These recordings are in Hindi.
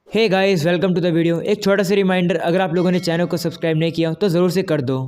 Hey guys, welcome to the video. एक छोटा सा रिमाइंडर, अगर आप लोगों ने चैनल को सब्सक्राइब नहीं किया तो ज़रूर से कर दो।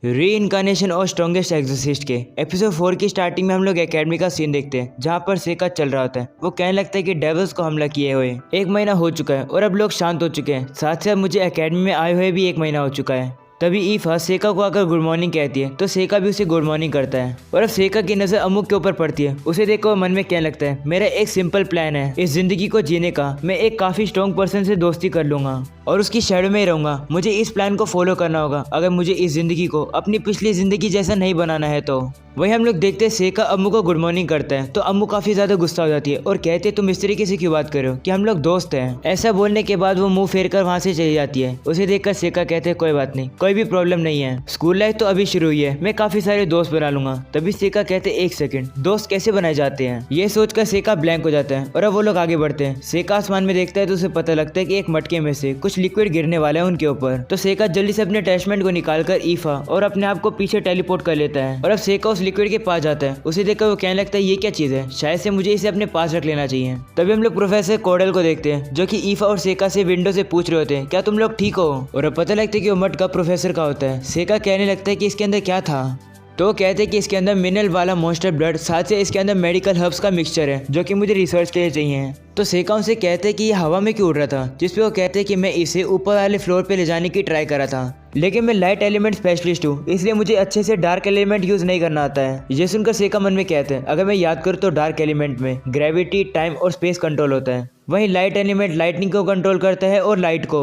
री इनकारनेशन और स्ट्रॉन्गेस्ट एक्सोसिस्ट के एपिसोड 4 की स्टार्टिंग में हम लोग एकेडमी का सीन देखते हैं जहाँ पर सेका चल रहा होता है। वो कहने लगता है कि डेविल्स को हमला किए हुए 1 महीना हो चुका है और अब लोग शांत हो चुके हैं। साथ साथ मुझे एकेडमी में आए हुए भी 1 महीना हो चुका है। तभी ईफा सेका को आकर गुड मॉर्निंग कहती है तो सेका भी उसे गुड मॉर्निंग करता है और अब सेका की नज़र अमुक के ऊपर पड़ती है। उसे देखकर मन में कहने लगता है, मेरा एक सिंपल प्लान है इस जिंदगी को जीने का। मैं एक काफ़ी स्ट्रॉन्ग पर्सन से दोस्ती कर लूंगा और उसकी शैडो में ही रहूंगा। मुझे इस प्लान को फॉलो करना होगा अगर मुझे इस जिंदगी को अपनी पिछली जिंदगी जैसा नहीं बनाना है तो। वही हम लोग देखते हैं सेका अम्मू को गुड मॉर्निंग करता है तो अम्मू काफ़ी ज़्यादा गुस्सा हो जाती है और कहते हैं, तुम इस तरीके से क्यों बात कर रहे हो कि हम लोग दोस्त हैं। ऐसा बोलने के बाद वो मुंह फेर कर वहाँ से चली जाती है। उसे देखकर सेका कहते हैं, कोई बात नहीं, कोई भी प्रॉब्लम नहीं है, स्कूल लाइफ तो अभी शुरू हुई है, मैं काफ़ी सारे दोस्त बना लूंगा। तभी सेका कहते हैं, एक सेकंड, दोस्त कैसे बनाए जाते हैं। ये सोचकर सेका ब्लैंक हो जाता है और अब वो लोग आगे बढ़ते हैं। सेका आसमान में देखता है तो उसे पता लगता है कि एक मटके में से कुछ लिक्विड गिरने वाला है उनके ऊपर। तो सेका जल्दी से अपने अटैचमेंट को निकालकर ईफा और अपने आप को पीछे टेलीपोर्ट कर लेता है और अब सेका उस लिक्विड के पास जाता है। उसे देखकर वो कहने लगता है, ये क्या चीज़ है, शायद से मुझे इसे अपने पास रख लेना चाहिए। तभी हम लोग प्रोफेसर कोडल को देखते हैं जो कि ईफा और सेका से विंडो से पूछ रहे होते हैं, क्या तुम लोग ठीक हो। और अब पता लगता है कि वो मटका प्रोफेसर का होता है। सेका कहने लगता है कि इसके अंदर क्या था। तो वो कहते हैं कि इसके अंदर मिनरल वाला मॉन्स्टर ब्लड, साथ से इसके अंदर मेडिकल हर्ब्स का मिक्सचर है जो कि मुझे रिसर्च के लिए चाहिए। तो सेका उनसे कहते हैं कि ये हवा में क्यों उड़ रहा था, जिसपे वो कहते हैं कि मैं इसे ऊपर वाले फ्लोर पे ले जाने की ट्राई करा था, लेकिन मैं लाइट एलिमेंट स्पेशलिस्ट हूँ, इसलिए मुझे अच्छे से डार्क एलिमेंट यूज नहीं करना आता है। ये सुनकर सेका मन में कहते हैं, अगर मैं याद करूँ तो डार्क एलिमेंट में ग्रेविटी, टाइम और स्पेस कंट्रोल होता है, वहीं लाइट एलिमेंट लाइटनिंग को कंट्रोल करता है और लाइट को,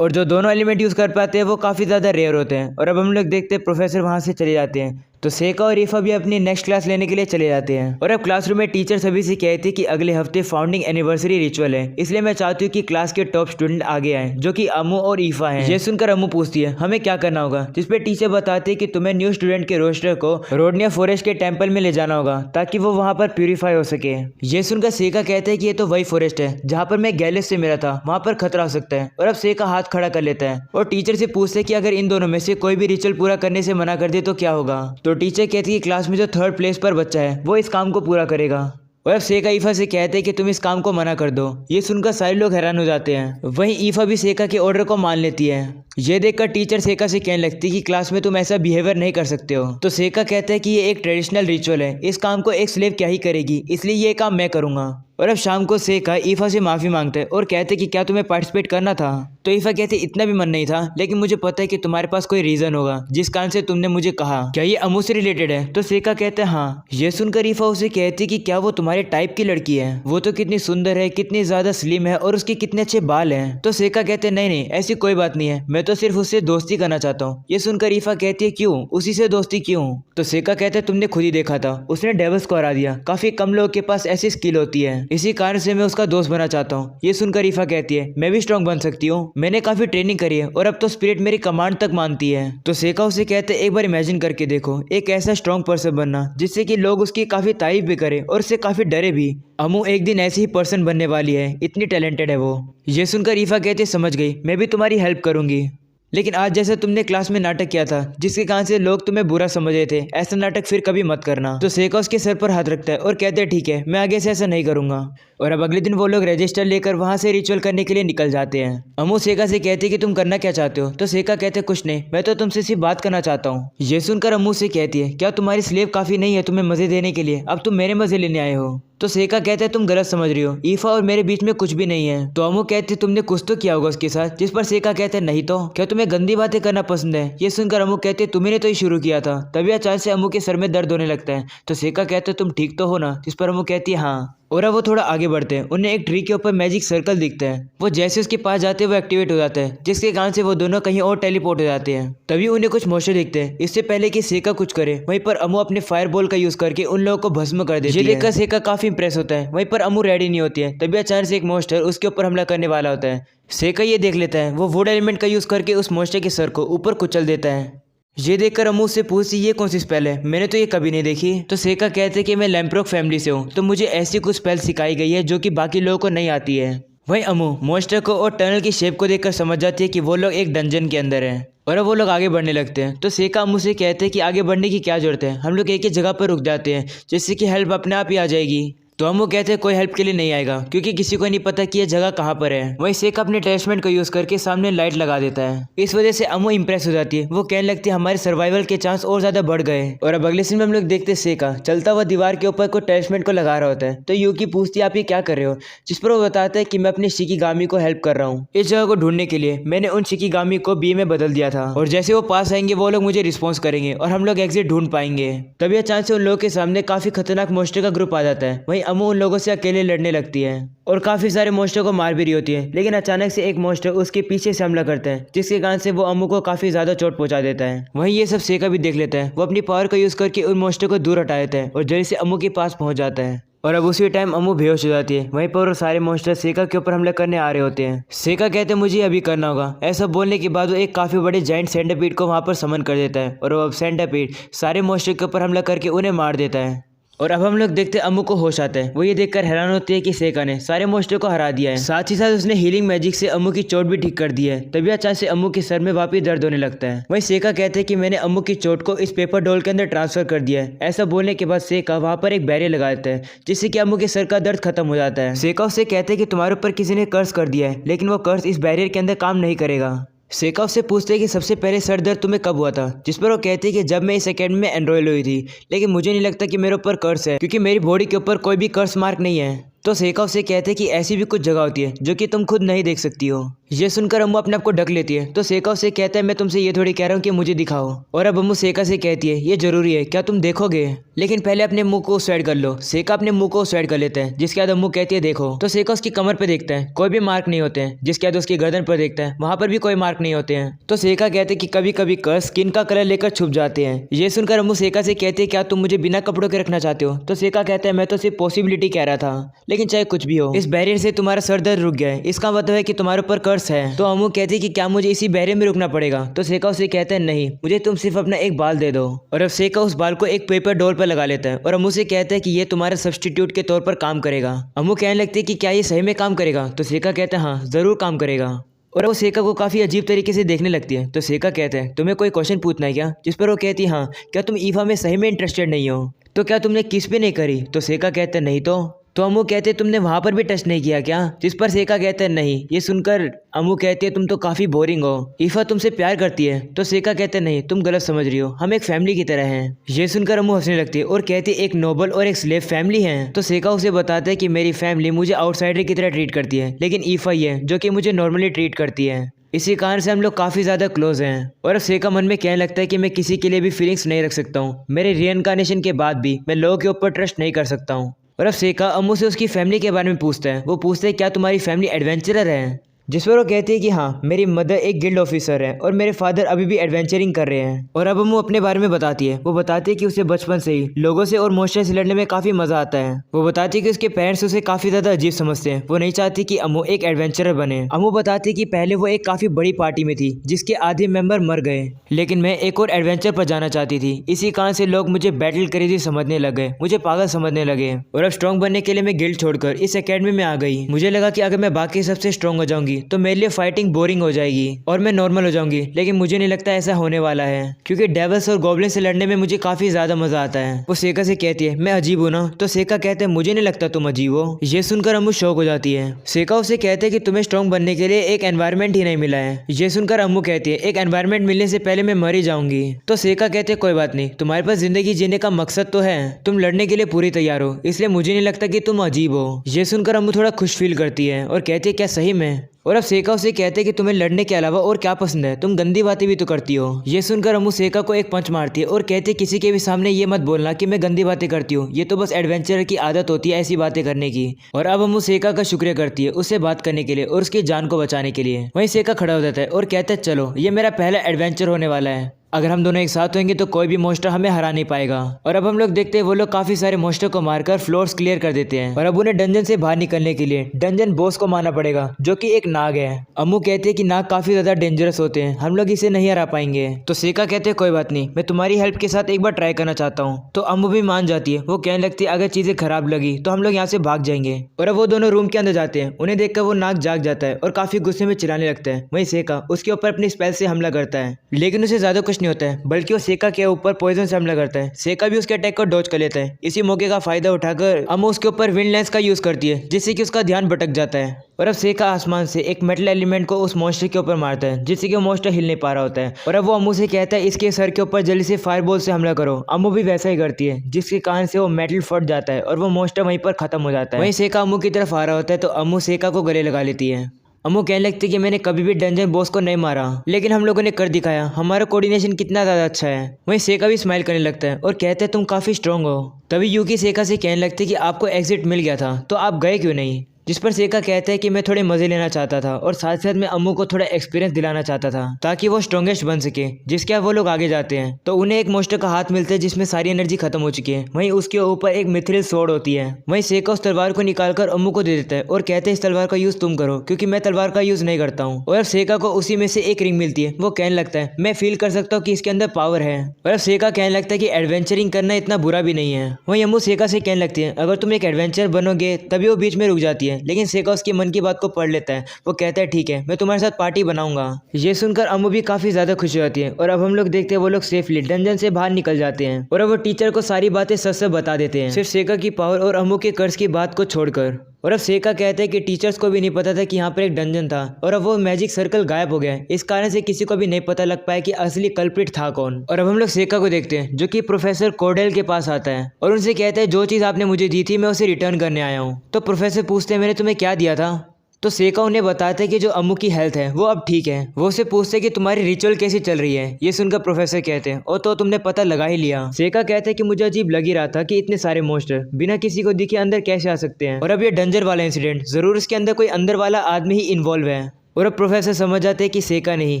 और जो दोनों एलिमेंट यूज़ कर पाते हैं वो काफ़ी ज़्यादा रेयर होते हैं। और अब हम लोग देखते हैं प्रोफेसर वहाँ से चले जाते हैं तो सेका और ईफा भी अपनी नेक्स्ट क्लास लेने के लिए चले जाते हैं। और अब क्लासरूम में टीचर सभी से कहती है कि अगले हफ्ते फाउंडिंग एनिवर्सरी रिचुअल है, इसलिए मैं चाहती हूँ कि क्लास के टॉप स्टूडेंट आगे आए जो कि अम्मू और ईफा हैं। ये सुनकर अम्मू पूछती है, हमें क्या करना होगा, जिसपे टीचर बताते हैं कि तुम्हें न्यू स्टूडेंट के रोस्टर को रोडनिया फॉरेस्ट के टेम्पल में ले जाना होगा ताकि वो वहाँ पर प्यूरीफाई हो सके। ये सुनकर सेका कहते हैं कि ये तो वही फॉरेस्ट है जहाँ पर मैं गैलेक्स से मिला था, वहाँ पर खतरा हो सकता है। और अब सेका हाथ खड़ा कर लेता है और टीचर से पूछते हैं कि अगर इन दोनों में से कोई भी रिचुअल पूरा करने से मना कर दे तो क्या होगा। तो टीचर कहती है क्लास में जो 3rd प्लेस पर बच्चा है वो इस काम को पूरा करेगा। और अब सेका ईफा से कहते हैं कि तुम इस काम को मना कर दो। ये सुनकर सारे लोग हैरान हो जाते हैं। वहीं ईफा भी सेका के ऑर्डर को मान लेती है। ये देखकर टीचर सेका से कहने लगती है कि क्लास में तुम ऐसा बिहेवियर नहीं कर सकते हो। तो सेका कहता है कि ये एक ट्रेडिशनल रिचुअल है, इस काम को एक स्लेव क्या ही करेगी, इसलिए ये काम मैं करूंगा। और अब शाम को सेका ईफा से माफ़ी मांगता है और कहते हैं कि क्या तुम्हें पार्टिसिपेट करना था। तो ईफा कहते इतना भी मन नहीं था, लेकिन मुझे पता है कि तुम्हारे पास कोई रीज़न होगा जिस कारण से तुमने मुझे कहा, क्या ये अम्मू से रिलेटेड है। तो सेका कहते हैं हाँ। ये सुनकर ईफा उसे कहती है कि क्या वो तुम्हारे टाइप की लड़की है, वो तो कितनी सुंदर है, कितनी ज़्यादा स्लिम है और उसके कितने अच्छे बाल हैं। तो सेका कहते हैं नहीं नहीं, ऐसी कोई बात नहीं है, मैं तो सिर्फ उससे दोस्ती करना चाहता हूँ। ये सुनकर ईफा कहती है क्यों, उसी से दोस्ती क्यों। तो सेका कहते हैं तुमने खुद ही देखा था, उसने डेविल्स को हरा दिया, काफ़ी कम लोगों के पास ऐसी स्किल होती है, इसी कारण से मैं उसका दोस्त बनना चाहता हूँ। ये सुनकर ईफा कहती है मैं भी स्ट्रॉन्ग बन सकती हूँ, मैंने काफ़ी ट्रेनिंग करी है और अब तो स्पिरिट मेरी कमांड तक मानती है। तो सेका उसे कहते हैं एक बार इमेजिन करके देखो, एक ऐसा स्ट्रॉन्ग पर्सन बनना जिससे कि लोग उसकी काफ़ी तारीफ भी करें और उससे काफ़ी डरे भी। अम्मू एक दिन ऐसी ही पर्सन बनने वाली है, इतनी टैलेंटेड है वो। ये सुनकर ईफा कहते समझ गई, मैं भी तुम्हारी हेल्प करूंगी, लेकिन आज जैसे तुमने क्लास में नाटक किया था जिसके कारण से लोग तुम्हें बुरा समझ रहे थे, ऐसा नाटक फिर कभी मत करना। तो सेका उसके सर पर हाथ रखता है और कहते हैं ठीक है, मैं आगे से ऐसा नहीं करूंगा। और अब अगले दिन वो लोग रजिस्टर लेकर वहां से रिचुअल करने के लिए निकल जाते हैं। अम्मू सेका से कहती है कि तुम करना क्या चाहते हो। तो सेका कहते हैं कुछ नहीं, मैं तो तुमसे सिर्फ बात करना चाहता हूँ। ये सुनकर अम्मू से कहती है क्या तुम्हारी स्लेव काफ़ी नहीं है तुम्हें मज़े देने के लिए, अब तुम मेरे मज़े लेने आए हो। तो सेका कहते हैं तुम गलत समझ रही हो, ईफा और मेरे बीच में कुछ भी नहीं है। तो अम्मू कहती है तुमने कुछ तो किया होगा उसके साथ, जिस पर सेका कहते हैं नहीं तो, क्या तुम्हें गंदी बातें करना पसंद है। ये सुनकर अम्मू कहते हैं तुम्हें तो ही शुरू किया था। तभी अचानक से अम्मू के सर में दर्द होने लगता है। तो सेका कहते हैं तुम ठीक तो हो ना, जिस पर अम्मू कहती है हाँ। और अब वो थोड़ा आगे बढ़ते हैं, उन्हें एक ट्री के ऊपर मैजिक सर्कल दिखता है, वो जैसे उसके पास जाते हैं वो एक्टिवेट हो जाता है, जिसके कारण से वो दोनों कहीं और टेलीपोर्ट हो जाते हैं। तभी उन्हें कुछ मोशन दिखते हैं। इससे पहले कि सेका कुछ करे वहीं पर अम्मू अपने फायर बॉल का यूज करके उन लोगों को भस्म कर देती है। ये देखकर सेका काफी इंप्रेस होता है, वहीं पर अम्मू रेडी नहीं होती है। तभी अचानक से एक मोस्टर उसके ऊपर हमला करने वाला होता है। सेका ये देख लेता है, वो वुड एलिमेंट का यूज करके उस मोस्टर के सर को ऊपर कुचल देता है। ये देखकर अम्मू से पूछती ये कौन सी स्पेल है, मैंने तो ये कभी नहीं देखी। तो सेका कहते कि मैं लैम्प्रोक फैमिली से हूँ, तो मुझे ऐसी कुछ स्पेल सिखाई गई है जो कि बाकी लोगों को नहीं आती है। वहीं अम्मू मॉन्स्टर को और टनल की शेप को देखकर समझ जाती है कि वो लोग एक डंजन के अंदर हैं और अब वो लोग आगे बढ़ने लगते हैं। तो सेका अम्मू से कहते हैं कि आगे बढ़ने की क्या जरूरत है, हम लोग एक ही जगह पर रुक जाते हैं जिससे कि हेल्प अपने आप ही आ जाएगी। तो अम्मू कहते हैं कोई हेल्प के लिए नहीं आएगा क्योंकि किसी को नहीं पता कि ये जगह कहाँ पर है। वहीं सेका अपने अटैचमेंट को यूज करके सामने लाइट लगा देता है। इस वजह से अम्मू इंप्रेस हो जाती है। वो कहने लगती है हमारे सर्वाइवल के चांस और ज्यादा बढ़ गए। और अब अगले सीन में हम लोग देखते हैं सेका चलता हुआ दीवार के ऊपर कोई अटैचमेंट को लगा रहा होता है। तो यूकी पूछती है आप ये क्या कर रहे हो, जिस पर वो बताता है कि मैं अपनी शिकीगामी को हेल्प कर रहा हूँ। इस जगह को ढूंढने के लिए मैंने उन शिकीगामी को बी में बदल दिया था और जैसे वो पास आएंगे वो लोग मुझे रिस्पॉन्स करेंगे और हम लोग एग्जिट ढूंढ पाएंगे। तभी अचानक से उन लोगों के सामने काफी खतरनाक मोस्टर का ग्रुप आ जाता है। वहीं अम्मू उन लोगों से अकेले लड़ने लगती है और काफी सारे मोस्टर को मार भी रही होती है। लेकिन अचानक से एक मोस्टर उसके पीछे से हमला करता है जिसके कारण से वो अम्मू को काफी ज्यादा चोट पहुंचा देता है। वहीं ये सब सेका भी देख लेता है। वो अपनी पावर का यूज करके उन मोस्टर को दूर हटा देता है और जल्दी से अम्मू के पास पहुंच जाता है। और अब उसी टाइम अम्मू बेहोश हो जाती है। वहीं पर वो सारे मॉन्स्टर सेका के ऊपर हमला करने आ रहे होते हैं। सेका कहते हैं मुझे अभी करना होगा। ऐसा बोलने के बाद वो एक काफी बड़े जाइंट सेंटापीड को वहां पर समन कर देता है और वो अब सेंटापीड सारे मॉन्स्टर के ऊपर हमला करके उन्हें मार देता है। और अब हम लोग देखते हैं अम्मू को होश आता है। वो ये देखकर हैरान होती है कि सेका ने सारे मॉन्स्टर को हरा दिया है। साथ ही साथ उसने हीलिंग मैजिक से अम्मू की चोट भी ठीक कर दी है। तभी अचानक से अम्मू के सर में वापस दर्द होने लगता है। वहीं सेका कहते हैं कि मैंने अम्मू की चोट को इस पेपर डॉल के अंदर ट्रांसफर कर दिया है। ऐसा बोलने के बाद सेका वहां पर एक बैरियर लगा देता है जिससे कि अम्मू के सर का दर्द खत्म हो जाता है। सेका उससे कहते हैं कि तुम्हारे ऊपर किसी ने कर्स कर दिया है, लेकिन वो कर्स इस बैरियर के अंदर काम नहीं करेगा। सेका उससे पूछते हैं कि सबसे पहले सर दर्द तुम्हें कब हुआ था, जिस पर वो कहती है कि जब मैं इस अकेडमी में एनरोल हुई थी, लेकिन मुझे नहीं लगता कि मेरे ऊपर कर्स है क्योंकि मेरी बॉडी के ऊपर कोई भी कर्स मार्क नहीं है। तो सेका उससे कहते हैं कि ऐसी भी कुछ जगह होती है जो कि तुम खुद नहीं देख सकती हो। ये सुनकर अम्मू अपने आप को ढक लेती है। तो सेका उससे कहता है मैं तुमसे ये थोड़ी कह रहा हूँ कि मुझे दिखाओ। और अब अम्मू सेका से कहती है ये जरूरी है, क्या तुम देखोगे, लेकिन पहले अपने मुंह को साइड कर लो। सेका अपने मुंह को साइड कर लेता है जिसके बाद अम्मू कहती है देखो। तो सेका उसकी कमर पे देखता है, कोई भी मार्क नहीं होते हैं। जिसके बाद उसकी गर्दन पर देखता है, वहां पर भी कोई मार्क नहीं होते हैं। तो सेका कहते हैं कि कभी कभी कर्स स्किन का कलर लेकर छुप जाते हैं। ये सुनकर अम्मू सेका से कहती है क्या तुम मुझे बिना कपड़ों के रखना चाहते हो। तो सेका कहता है मैं तो सिर्फ पॉसिबिलिटी कह रहा था, लेकिन चाहे कुछ भी हो इस बैरियर से तुम्हारा सर दर्द रुक गया है, इसका मतलब है कि तुम्हारे ऊपर कर्स है। तो अम्मू कहती है कि क्या मुझे इसी बैरियर में रुकना पड़ेगा। तो सेका उसे कहता है नहीं, मुझे तुम सिर्फ अपना एक बाल दे दो। और अब सेका उस बाल को एक पेपर डॉल पर लगा लेता है और अम्मू से कहता है कि ये तुम्हारा सब्स्टिट्यूट के तौर पर काम करेगा। अम्मू कहने लगती है कि क्या ये सही में काम करेगा। तो सेका कहता है हाँ जरूर काम करेगा। और वो सेका को काफी अजीब तरीके से देखने लगती है। तो सेका कहता है तुम्हें कोई क्वेश्चन पूछना है क्या, जिस पर वो कहती है हाँ क्या तुम ईफा में सही में इंटरेस्टेड नहीं हो। तो क्या तुमने किस पे नहीं करी। तो सेका कहता है नहीं। तो अम्मू कहते हैं तुमने वहां पर भी टच नहीं किया क्या, जिस पर सेका कहता है नहीं। ये सुनकर अम्मू कहती है तुम तो काफी बोरिंग हो, ईफा तुमसे प्यार करती है। तो सेका कहते हैं नहीं तुम गलत समझ रही हो, हम एक फैमिली की तरह हैं। ये सुनकर अम्मू हंसने लगती है और कहती है एक नोबल और एक स्लेव फैमिली है। तो सेका उसे बताता है कि मेरी फैमिली मुझे आउटसाइडर की तरह ट्रीट करती है, लेकिन ईफा ही है जो कि मुझे नॉर्मली ट्रीट करती है। इसी कारण से हम लोग काफी ज्यादा क्लोज हैं। और अब सेका मन में कहने लगता है कि मैं किसी के लिए भी फीलिंग्स नहीं रख सकता हूँ। मेरे रीइंकार्नेशन के बाद भी मैं लोगों के ऊपर ट्रस्ट नहीं कर सकता हूँ। और अब सेका अम्मू से उसकी फैमिली के बारे में पूछता है। वो पूछते हैं क्या तुम्हारी फैमिली एडवेंचरर है, जिस पर वो कहती है कि हाँ मेरी मदर एक गिल्ड ऑफिसर है और मेरे फादर अभी भी एडवेंचरिंग कर रहे हैं। और अब अम्मू अपने बारे में बताती है। वो बताती है कि उसे बचपन से ही लोगों से और मॉन्स्टर से लड़ने में काफी मजा आता है। वो बताती है कि उसके पेरेंट्स उसे काफी ज्यादा अजीब समझते हैं। वो नहीं चाहती कि अम्मू एक एडवेंचरर बने। अम्मू बताती है कि पहले वो एक काफी बड़ी पार्टी में थी जिसके आधे मेंबर मर गए, लेकिन मैं एक और एडवेंचर पर जाना चाहती थी। इसी कारण से लोग मुझे बैटल क्रेजी समझने लगे, मुझे पागल समझने लगे। और अब स्ट्रॉन्ग बनने के लिए मैं गिल्ड छोड़कर इस अकेडमी में आ गई। मुझे लगा कि अगर मैं बाकी सबसे स्ट्रॉन्ग हो जाऊंगी तो मेरे लिए फाइटिंग बोरिंग हो जाएगी और मैं नॉर्मल हो जाऊंगी, लेकिन मुझे नहीं लगता ऐसा होने वाला है क्योंकि डेविल्स और गॉब्लिन से लड़ने में मुझे काफी ज्यादा मजा आता है। वो सेका से कहती है मैं अजीब हूँ ना। तो सेका कहते हैं मुझे नहीं लगता तुम अजीब हो। ये सुनकर अम्मू शौक हो जाती है। सेका उसे कहते हैं कि तुम्हें स्ट्रॉन्ग बनने के लिए एक एनवायरनमेंट ही नहीं मिला है। ये सुनकर अम्मू कहती है एक एनवायरनमेंट मिलने से पहले मैं मर ही जाऊंगी। तो सेका कहते हैं कोई बात नहीं, तुम्हारे पास जिंदगी जीने का मकसद तो है, तुम लड़ने के लिए पूरी तैयार हो, इसलिए मुझे नहीं लगता कि तुम अजीब हो। ये सुनकर अम्मू थोड़ा खुश फील करती है और कहती है क्या सही में। और अब सेका उसे कहते हैं कि तुम्हें लड़ने के अलावा और क्या पसंद है, तुम गंदी बातें भी तो करती हो। ये सुनकर अम्मू सेका को एक पंच मारती है और कहती है किसी के भी सामने ये मत बोलना कि मैं गंदी बातें करती हूँ, ये तो बस एडवेंचर की आदत होती है ऐसी बातें करने की। और अब अम्मू सेका का शुक्रिया करती है उससे बात करने के लिए और उसकी जान को बचाने के लिए। वहीं सेका खड़ा हो जाता है और कहता है चलो ये मेरा पहला एडवेंचर होने वाला है, अगर हम दोनों एक साथ होंगे तो कोई भी मॉन्स्टर हमें हरा नहीं पाएगा। और अब हम लोग देखते हैं वो लोग काफी सारे मॉन्स्टर को मारकर फ्लोर्स क्लियर कर देते हैं और अब उन्हें डंजन से बाहर निकलने के लिए डंजन बॉस को मारना पड़ेगा जो कि एक नाग है। अम्मू कहती है कि नाग काफी ज्यादा डेंजरस होते हैं, हम लोग इसे नहीं हरा पाएंगे। तो सेका कहते हैं कोई बात नहीं, मैं तुम्हारी हेल्प के साथ एक बार ट्राई करना चाहता हूँ। तो अम्मू भी मान जाती है। वो कहने लगती है अगर चीजें खराब लगी तो हम लोग यहाँ से भाग जाएंगे। और अब वो दोनों रूम के अंदर जाते हैं। उन्हें देखकर वो नाग जाग जाता है और काफी गुस्से में चिल्लाने लगता है। वहीं सेका उसके ऊपर अपनी स्पेल से हमला करता है, लेकिन उसे ज्यादा कुछ फोकस नहीं होता है, बल्कि वो सेका के ऊपर पॉइजन से हमला करता है। सेका भी उसके अटैक को डॉज कर लेता है। इसी मौके का फायदा उठाकर अमू उसके ऊपर विंड लेंस का यूज करती है, जिससे कि उसका ध्यान भटक जाता है। और अब सेका आसमान से एक मेटल एलिमेंट को उस मॉन्स्टर के ऊपर मारता है, जिससे कि वो मॉन्स्टर हिल नहीं पा रहा होता है। और अब वो अमू से कहता है इसके सर के ऊपर जल्दी से फायरबॉल से हमला करो। अमू भी वैसा ही करती है, जिसके कारण से वो मेटल फट जाता है और वो मॉन्स्टर वहीं पर खत्म हो जाता है। वहीं सेका अमू की तरफ आ रहा होता है तो अमू सेका को गले लगा लेती है। अमू कहने लगती है कि मैंने कभी भी डंजन बॉस को नहीं मारा, लेकिन हम लोगों ने कर दिखाया। हमारा कोऑर्डिनेशन कितना ज़्यादा अच्छा है। वहीं सेका भी स्माइल करने लगता है और कहते हैं तुम काफ़ी स्ट्रांग हो। तभी यूकी सेका से कहने लगती है कि आपको एग्जिट मिल गया था तो आप गए क्यों नहीं। जिस पर सेका कहता है कि मैं थोड़े मजे लेना चाहता था और साथ साथ मैं अम्मू को थोड़ा एक्सपीरियंस दिलाना चाहता था ताकि वो स्ट्रॉन्गेस्ट बन सके। जिसके बाद वो लोग आगे जाते हैं तो उन्हें एक मॉन्स्टर का हाथ मिलता है जिसमें सारी एनर्जी खत्म हो चुकी है। वहीं उसके ऊपर एक मिथ्रिल स्वॉर्ड होती है। वहीं सेका उस तलवार को निकालकर अम्मू को दे देता है और कहते हैं इस तलवार का यूज तुम करो, क्योंकि मैं तलवार का यूज नहीं करता हूँ। और अब सेका को उसी में से एक रिंग मिलती है। वो कहने लगता है मैं फील कर सकता हूँ कि इसके अंदर पावर है। और अब सेका कहने लगता है कि एडवेंचरिंग करना इतना बुरा भी नहीं है। वहीं अम्मू सेका से कहने लगती है अगर तुम एक एडवेंचर बनोगे। तभी वो बीच में रुक जाती है, लेकिन सेका उसकी मन की बात को पढ़ लेता है। वो कहता है ठीक है, मैं तुम्हारे साथ पार्टी बनाऊंगा। ये सुनकर अम्मू भी काफी ज्यादा खुश हो जाती है। और अब हम लोग देखते हैं वो लोग सेफली डंजन से बाहर निकल जाते हैं और अब वो टीचर को सारी बातें सच से बता देते हैं, सिर्फ सेका की पावर और अम्मू के कर्ज की बात को छोड़कर। और अब सेका कहते हैं कि टीचर्स को भी नहीं पता था कि यहाँ पर एक डंजन था और अब वो मैजिक सर्कल गायब हो गया। इस कारण से किसी को भी नहीं पता लग पाया कि असली कल्प्रिट था कौन। और अब हम लोग सेका को देखते हैं जो कि प्रोफेसर कोर्डेल के पास आता है और उनसे कहता है जो चीज़ आपने मुझे दी थी मैं उसे रिटर्न करने आया हूँ। तो प्रोफेसर पूछते हैं मैंने तुम्हें क्या दिया था। तो सेका उन्हें बताता है कि जो अम्मू की हेल्थ है वो अब ठीक है। वो उससे पूछते हैं कि तुम्हारी रिचुअल कैसी चल रही है। ये सुनकर प्रोफेसर कहते हैं और तो तुमने पता लगा ही लिया। सेका कहते हैं कि मुझे अजीब लग ही रहा था कि इतने सारे मॉन्स्टर बिना किसी को दिखे अंदर कैसे आ सकते हैं। और अब ये डंजर वाला इंसिडेंट जरूर इसके अंदर कोई अंदर वाला आदमी ही इन्वॉल्व है। और अब प्रोफेसर समझ जाते हैं कि सेका नहीं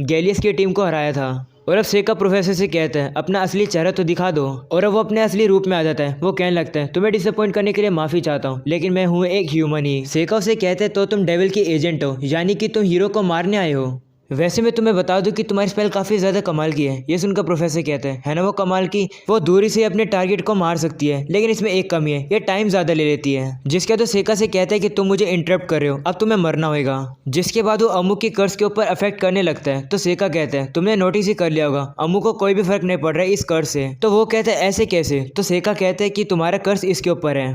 गैलियस की टीम को हराया था। और अब सेका प्रोफेसर से कहता है अपना असली चेहरा तो दिखा दो। और अब वो अपने असली रूप में आ जाता है। वो कहने लगता है तुम्हें डिसअपॉइंट करने के लिए माफी चाहता हूँ, लेकिन मैं हूँ एक ह्यूमन ही। सेका उसे कहते हैं तो तुम डेविल के एजेंट हो, यानी कि तुम हीरो को मारने आए हो। वैसे मैं तुम्हें बता दूं कि तुम्हारी स्पेल काफ़ी ज़्यादा कमाल की है। ये सुनकर प्रोफेसर कहते हैं है ना वो कमाल की, वो दूरी से अपने टारगेट को मार सकती है, लेकिन इसमें एक कमी है, ये टाइम ज़्यादा ले लेती है। जिसके तो सेका से कहते हैं कि तुम मुझे इंटरप्ट कर रहे हो, अब तुम्हें मरना होगा। जिसके बाद वो अम्मू की कर्ज के ऊपर अफेक्ट करने लगता है। तो सेका कहते हैं तुमने नोटिस ही कर लिया होगा अम्मू को कोई भी फर्क नहीं पड़ रहा है इस कर्ज से। तो वो कहते हैं ऐसे कैसे। तो सेका कहते हैं कि तुम्हारा कर्ज इसके ऊपर है,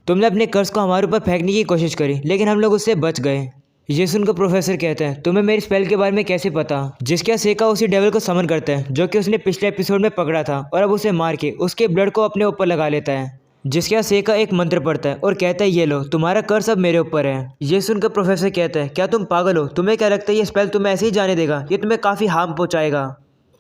तुमने अपने कर्ज को हमारे ऊपर फेंकने की कोशिश करी, लेकिन हम लोग उससे बच गए। ये सुनकर प्रोफेसर कहते हैं तुम्हें मेरी स्पेल के बारे में कैसे पता। जिसके सेका उसी डेविल को समन करता है जो कि उसने पिछले एपिसोड में पकड़ा था और अब उसे मार के उसके ब्लड को अपने ऊपर लगा लेता है। जिसके सेका एक मंत्र पढ़ता है और कहता है ये लो तुम्हारा कर्ज अब मेरे ऊपर है। ये सुनकर प्रोफेसर कहता है क्या तुम पागल हो, तुम्हें क्या लगता है ये स्पेल तुम्हें ऐसे ही जाने देगा, ये तुम्हें काफ़ी हार्म पहुँचाएगा।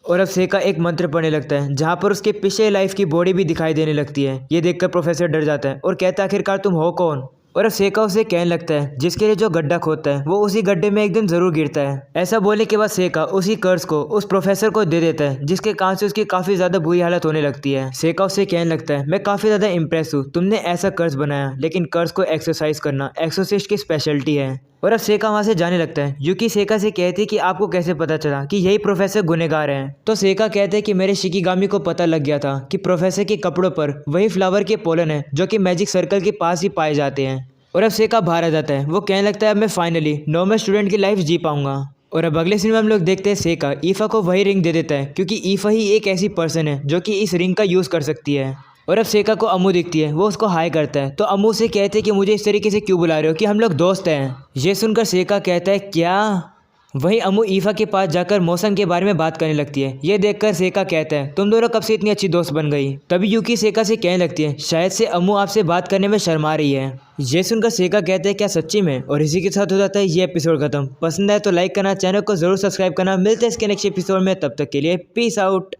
और अब सेका एक मंत्र पढ़ने लगता है जहाँ पर उसके पिछले लाइफ की बॉडी भी दिखाई देने लगती है। ये देखकर प्रोफेसर डर जाता है और कहता है आखिरकार तुम हो कौन। और अब सेका उसे कहने लगता है जिसके लिए जो गड्ढा खोदता है वो उसी गड्ढे में एक दिन जरूर गिरता है। ऐसा बोलने के बाद सेका उसी कर्ज को उस प्रोफेसर को दे देता है, जिसके कारण से उसकी काफी ज्यादा बुरी हालत होने लगती है। सेका उसे कहने लगता है मैं काफी ज्यादा इम्प्रेस हूँ, तुमने ऐसा कर्ज बनाया, लेकिन कर्ज को एक्सरसाइज करना एक्सोसिस्ट की स्पेशलिटी है। और अब सेका वहाँ से जाने लगता है। यूकी सेका से कहती है कि आपको कैसे पता चला कि यही प्रोफेसर गुनहगार हैं। तो सेका कहते हैं कि मेरे शिकिगामी को पता लग गया था कि प्रोफेसर के कपड़ों पर वही फ्लावर के पोलन है जो कि मैजिक सर्कल के पास ही पाए जाते हैं। और अब सेका बाहर आ जाता है। वो कहने लगता है अब मैं फाइनली नॉर्मल स्टूडेंट की लाइफ जी पाऊंगा। और अब अगले सीन में हम लोग देखते हैं सेका ईफा को वही रिंग दे देता है, क्योंकि ईफा ही एक ऐसी पर्सन है जो कि इस रिंग का यूज़ कर सकती है। और अब सेका को अम्मू दिखती है, वो उसको हाई करता है। तो अम्मू से कहते हैं कि मुझे इस तरीके से क्यों बुला रहे हो, कि हम लोग दोस्त हैं। ये सुनकर सेका कहता है क्या। वहीं अम्मू ईफा के पास जाकर मौसम के बारे में बात करने लगती है। ये देखकर सेका कहता है तुम दोनों कब से इतनी अच्छी दोस्त बन गई। तभी यूकी सेका से कहने लगती है शायद से अम्मू आपसे बात करने में शर्मा रही है। ये सुनकर सेका कहते हैं क्या सच्ची में। और इसी के साथ हो जाता है ये एपिसोड खत्म। पसंद आए तो लाइक करना, चैनल को जरूर सब्सक्राइब करना। मिलते हैं इसके नेक्स्ट एपिसोड में, तब तक के लिए पीस आउट।